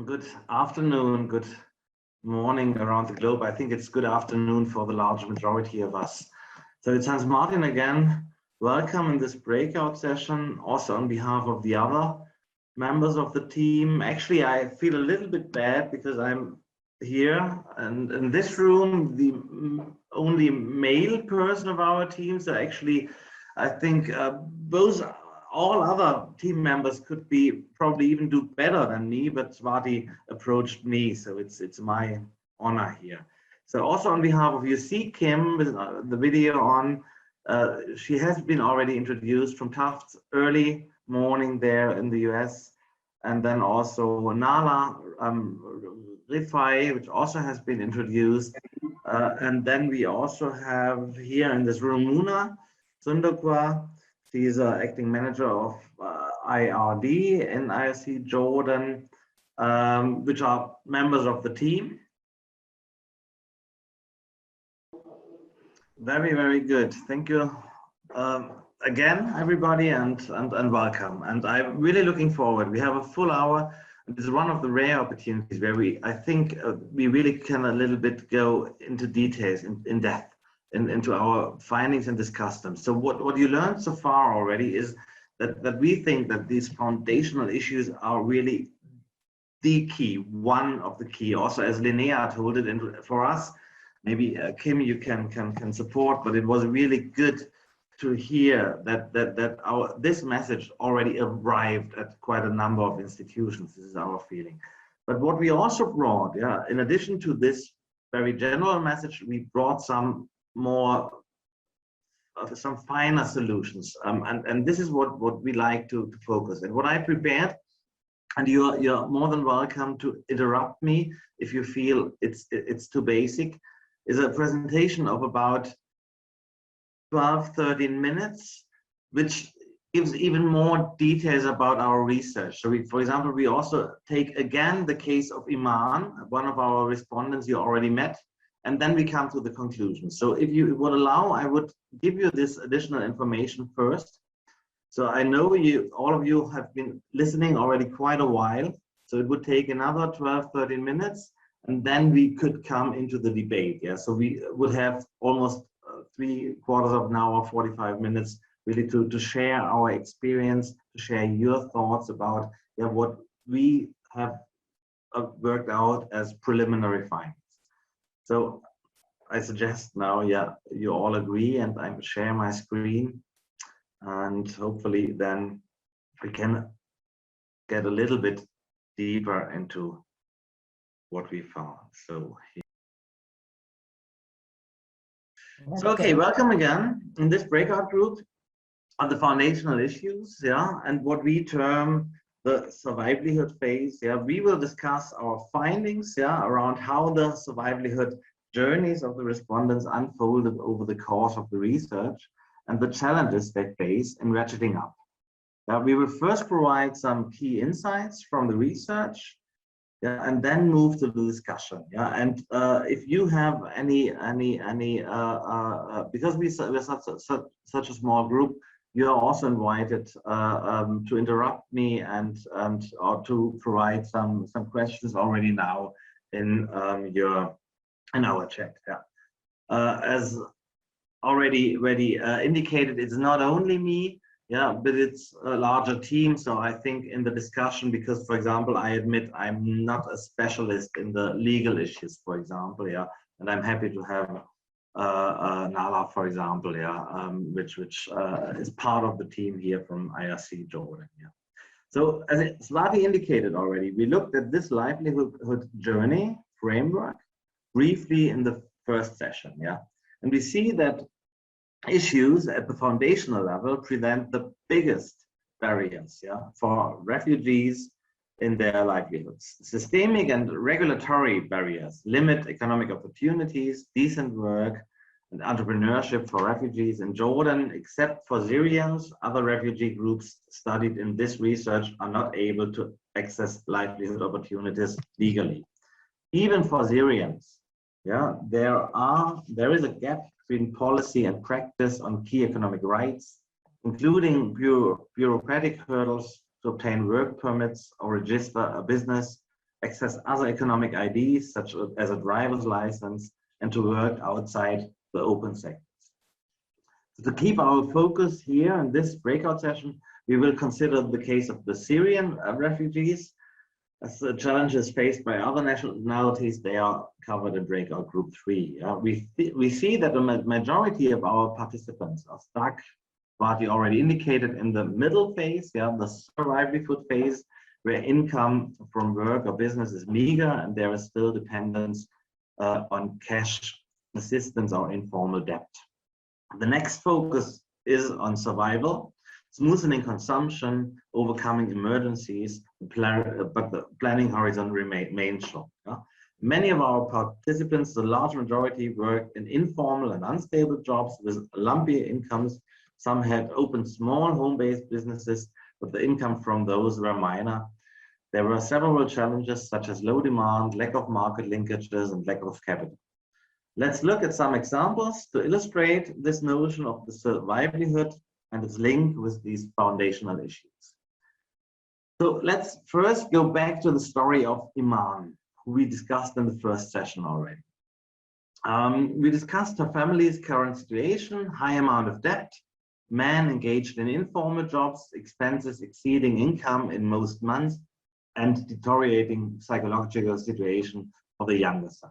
Good afternoon, good morning around the globe. I think it's good afternoon for the large majority of us. So it's Hans Martin again. Welcome in this breakout session, also on behalf of the other members of the team. Actually, I feel a little bit bad because I'm here and in this room, the only male person of our team. So actually, I think all other team members could be probably even do better than me, but Swati approached me, so it's my honor here. So also on behalf of you, see Kim with the video on. She has been already introduced from Tufts early morning there in the US, and then also Nala Rifai, which also has been introduced, and then we also have here in this room Muna Sundakwa. She's acting manager of IRD in IRC Jordan, which are members of the team. Very, very good. Thank you again, everybody, and welcome. And I'm really looking forward. We have a full hour. This is one of the rare opportunities where I think we really can a little bit go into details in depth. Into our findings and discuss them. So what you learned so far already is that we think that these foundational issues are really the key, one of the key. Also, as Linnea told it, and for us, maybe Kim, you can support, but it was really good to hear that this message already arrived at quite a number of institutions. This is our feeling. But what we also brought, in addition to this very general message, we brought some finer solutions, and this is what we like to focus. And what I prepared, and you're more than welcome to interrupt me if you feel it's too basic, is a presentation of about 12-13 minutes, which gives even more details about our research. So for example, we also take again the case of Iman, one of our respondents you already met. And then we come to the conclusion. So if you would allow, I would give you this additional information first. So I know all of you have been listening already quite a while. So it would take another 12-13 minutes, and then we could come into the debate. Yeah. So we would have almost 3/4 of an hour, 45 minutes, really to share our experience, to share your thoughts about what we have worked out as preliminary findings. So I suggest now, you all agree, and I share my screen, and hopefully then we can get a little bit deeper into what we found. So okay, welcome again in this breakout group on the foundational issues, and what we term the survivalhood phase. We will discuss our findings around how the survivalhood journeys of the respondents unfolded over the course of the research and the challenges they face in ratcheting up. We will first provide some key insights from the research, and then move to the discussion. And if you have any because we're such a small group, you are also invited to interrupt me and or to provide some questions already now in our chat. As already indicated, it's not only me, but it's a larger team. So I think in the discussion, because for example, I admit I'm not a specialist in the legal issues, for example, and I'm happy to have Nala, for example, which is part of the team here from IRC Jordan. So as Swati indicated already, we looked at this livelihood journey framework briefly in the first session, and we see that issues at the foundational level present the biggest barriers, for refugees in their livelihoods. Systemic and regulatory barriers limit economic opportunities, decent work, and entrepreneurship for refugees in Jordan. Except for Syrians, other refugee groups studied in this research are not able to access livelihood opportunities legally. Even for Syrians, there is a gap between policy and practice on key economic rights, including bureaucratic hurdles to obtain work permits or register a business, access other economic IDs, such as a driver's license, and to work outside the open sectors. To keep our focus here in this breakout session, we will consider the case of the Syrian refugees. As the challenges faced by other nationalities, they are covered in breakout group 3. We see that the majority of our participants are stuck, what you already indicated, in the middle phase, the survivalhood phase, where income from work or business is meager and there is still dependence on cash assistance or informal debt. The next focus is on survival, smoothing consumption, overcoming emergencies, but the planning horizon remains short. Many of our participants, the large majority, work in informal and unstable jobs with lumpy incomes. Some had opened small home-based businesses, but the income from those were minor. There were several challenges such as low demand, lack of market linkages, and lack of capital. Let's look at some examples to illustrate this notion of the survivalhood and its link with these foundational issues. So let's first go back to the story of Iman, who we discussed in the first session already. We discussed her family's current situation, high amount of debt, man engaged in informal jobs, expenses exceeding income in most months, and deteriorating psychological situation for the younger son.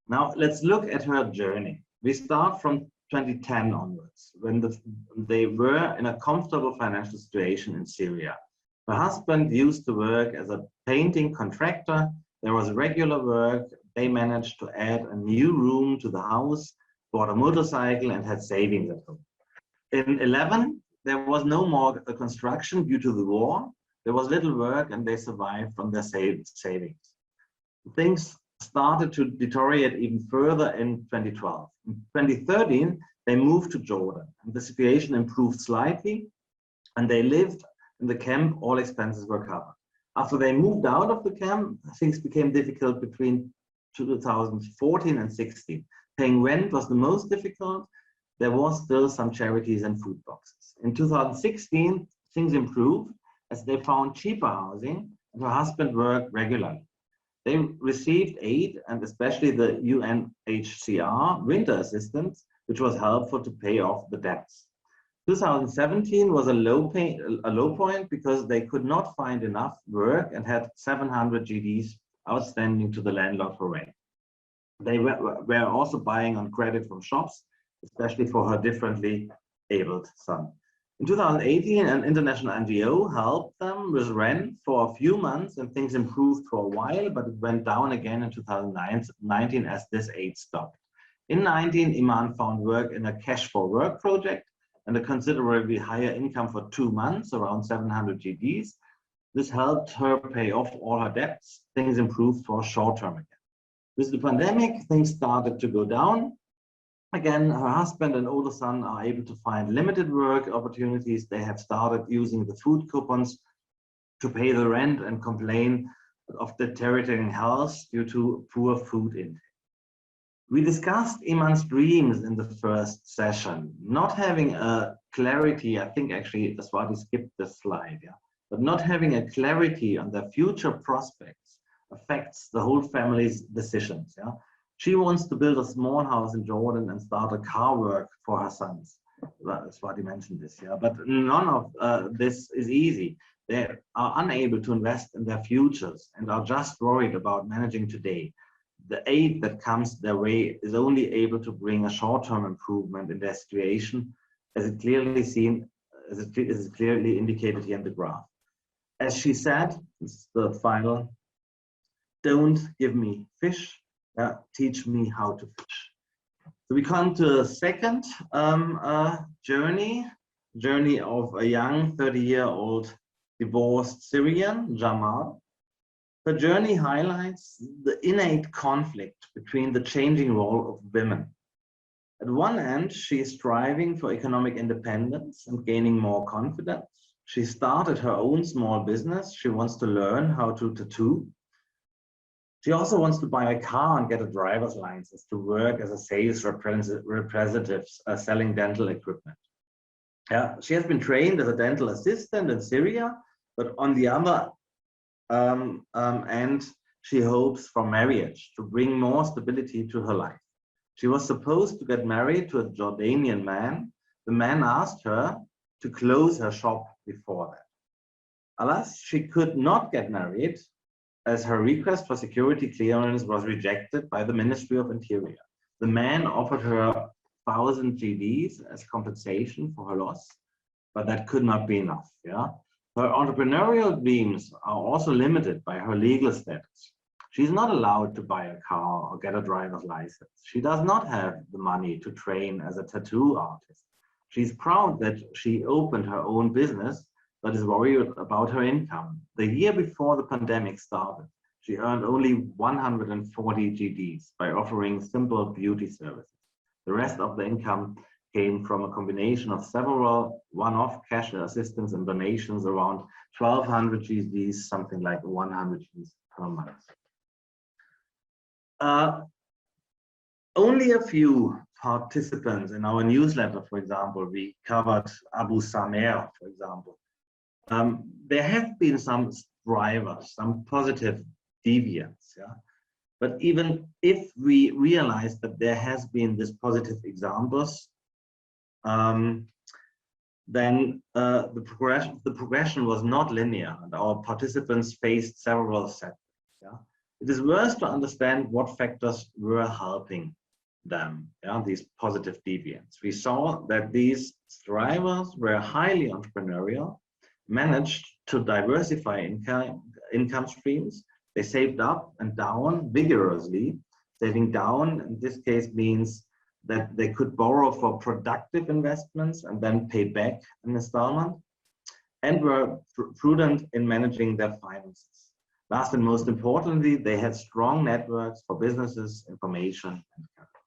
Now let's look at her journey. We start from 2010 onwards, when they were in a comfortable financial situation in Syria. Her husband used to work as a painting contractor. There was regular work. They managed to add a new room to the house, bought a motorcycle, and had savings at home. In 2011, there was no more construction due to the war. There was little work, and they survived from their savings. Things started to deteriorate even further in 2012. In 2013, they moved to Jordan, and the situation improved slightly, and they lived in the camp. All expenses were covered. After they moved out of the camp, things became difficult between 2014 and 16. Paying rent was the most difficult. There was still some charities and food boxes. In 2016, things improved as they found cheaper housing, and her husband worked regularly. They received aid, and especially the UNHCR winter assistance, which was helpful to pay off the debts. 2017 was a low point because they could not find enough work and had 700 GDs outstanding to the landlord for rent. They were also buying on credit from shops, especially for her differently abled son. In 2018, an international NGO helped them with rent for a few months, and things improved for a while, but it went down again in 2019 as this aid stopped. In 2019, Iman found work in a cash for work project and a considerably higher income for 2 months, around 700 GDs. This helped her pay off all her debts. Things improved for short term again. With the pandemic, things started to go down. Again, her husband and older son are able to find limited work opportunities. They have started using the food coupons to pay the rent and complain of deteriorating health due to poor food intake. We discussed Iman's dreams in the first session. Not having a clarity, I think actually Swati skipped this slide, but not having a clarity on their future prospects affects the whole family's decisions. She wants to build a small house in Jordan and start a car work for her sons. Swati mentioned this, but none of this is easy. They are unable to invest in their futures and are just worried about managing today. The aid that comes their way is only able to bring a short-term improvement in their situation, as it is clearly indicated here in the graph. As she said, this is the final, don't give me fish, teach me how to fish. So we come to the second journey of a young 30-year-old divorced Syrian, Jamal. Her journey highlights the innate conflict between the changing role of women. At one end, she is striving for economic independence and gaining more confidence. She started her own small business. She wants to learn how to tattoo. She also wants to buy a car and get a driver's license to work as a sales representative selling dental equipment. She has been trained as a dental assistant in Syria, but on the other and she hopes for marriage to bring more stability to her life. She was supposed to get married to a Jordanian man. The man asked her to close her shop before that. Alas, she could not get married as her request for security clearance was rejected by the Ministry of Interior. The man offered her 1,000 GDs as compensation for her loss, but that could not be enough. Yeah? Her entrepreneurial dreams are also limited by her legal status. She's not allowed to buy a car or get a driver's license. She does not have the money to train as a tattoo artist. She's proud that she opened her own business, but is worried about her income. The year before the pandemic started, she earned only 140 GDs by offering simple beauty services. The rest of the income came from a combination of several one-off cash assistance and donations, around 1,200 GDs, something like 100 GDs per month. Only a few participants in our newsletter, for example, we covered Abu Samer, for example. There have been some drivers, some positive deviants, yeah. But even if we realize that there has been this positive examples, then the progression was not linear, and our participants faced several setbacks. Yeah? It is worth to understand what factors were helping them, yeah, these positive deviants. We saw that these drivers were highly entrepreneurial, managed to diversify income streams. They saved up and down vigorously. Saving down in this case means that they could borrow for productive investments and then pay back an installment, and were prudent in managing their finances. Last and most importantly, they had strong networks for businesses, information, and capital.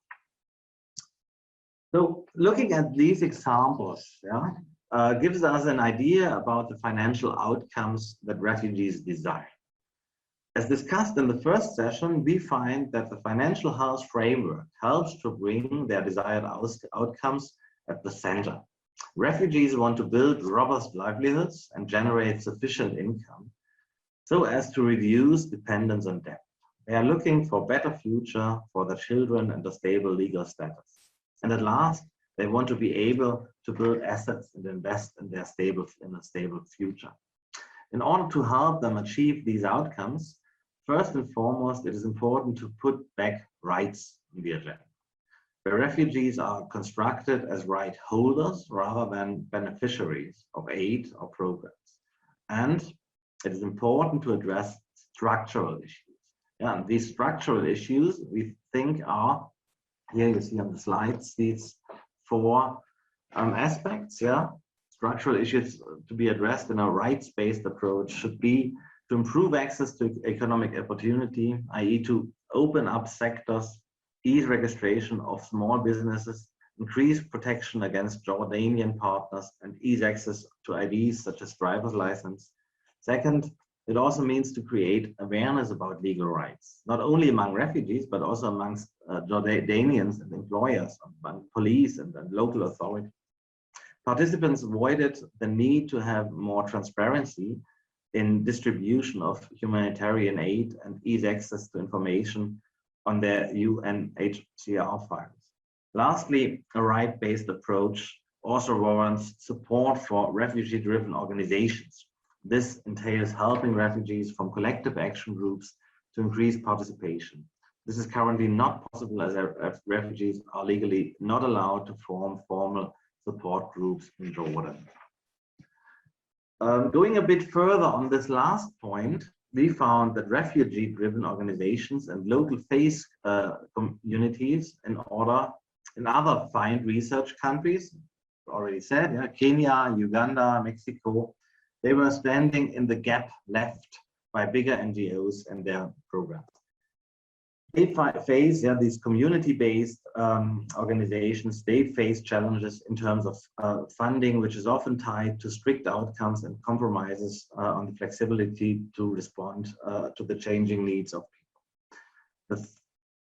So looking at these examples, yeah, gives us an idea about the financial outcomes that refugees desire. As discussed in the first session, we find that the financial health framework helps to bring their desired outcomes at the center. Refugees want to build robust livelihoods and generate sufficient income so as to reduce dependence on debt. They are looking for a better future for their children and a stable legal status. And at last, they want to be able to build assets and invest in a stable future. In order to help them achieve these outcomes, first and foremost, it is important to put back rights in the agenda, where refugees are constructed as right holders rather than beneficiaries of aid or programs. And it is important to address structural issues. Yeah, and these structural issues we think are, here you see on the slides, these four aspects. Yeah, structural issues to be addressed in a rights-based approach should be to improve access to economic opportunity, i.e. to open up sectors, ease registration of small businesses, increase protection against Jordanian partners, and ease access to IDs such as driver's license. Second, it also means to create awareness about legal rights, not only among refugees, but also amongst Jordanians and employers, among police and local authorities. Participants avoided the need to have more transparency in distribution of humanitarian aid and ease access to information on their UNHCR files. Lastly, a right-based approach also warrants support for refugee-driven organizations. This entails helping refugees from collective action groups to increase participation. This is currently not possible as refugees are legally not allowed to form formal support groups in Jordan. Going a bit further on this last point, we found that refugee-driven organizations and local faith communities in other find research countries, already said, yeah, Kenya, Uganda, Mexico, they were standing in the gap left by bigger NGOs and their programs. They face, yeah, these community-based organizations, they face challenges in terms of funding, which is often tied to strict outcomes and compromises on the flexibility to respond to the changing needs of people. The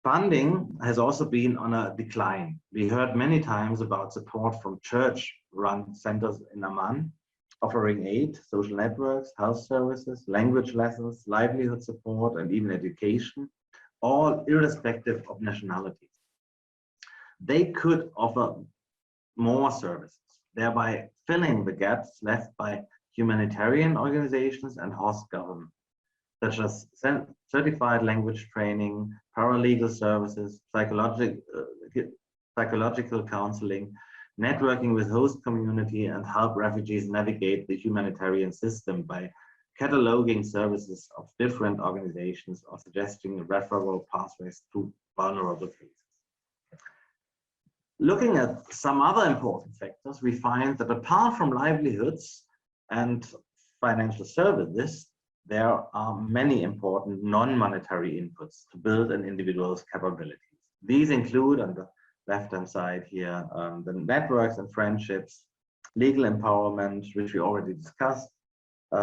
funding has also been on a decline. We heard many times about support from church-run centers in Amman, offering aid, social networks, health services, language lessons, livelihood support, and even education, all irrespective of nationalities. They could offer more services, thereby filling the gaps left by humanitarian organizations and host government, such as certified language training, paralegal services, psychological counseling, networking with host community, and help refugees navigate the humanitarian system by cataloging services of different organizations or suggesting referral pathways to vulnerable cases. Looking at some other important factors, we find that apart from livelihoods and financial services, there are many important non-monetary inputs to build an individual's capabilities. These include, on the left-hand side here, the networks and friendships, legal empowerment, which we already discussed,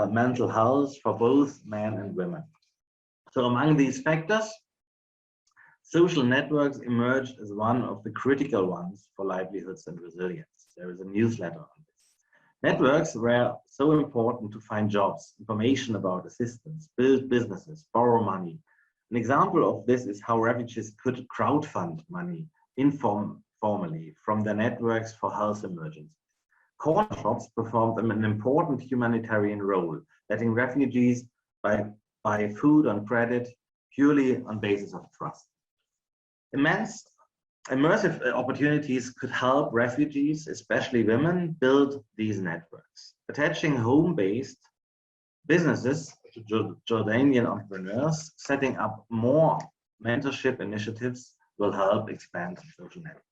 mental health for both men and women. So among these factors, social networks emerged as one of the critical ones for livelihoods and resilience. There is a newsletter on this. Networks were so important to find jobs, information about assistance, build businesses, borrow money. An example of this is how refugees could crowdfund money informally from their networks for health emergencies. Corner shops performed an important humanitarian role, letting refugees buy food on credit purely on basis of trust. Immersive opportunities could help refugees, especially women, build these networks. Attaching home-based businesses to Jordanian entrepreneurs, setting up more mentorship initiatives will help expand social networks.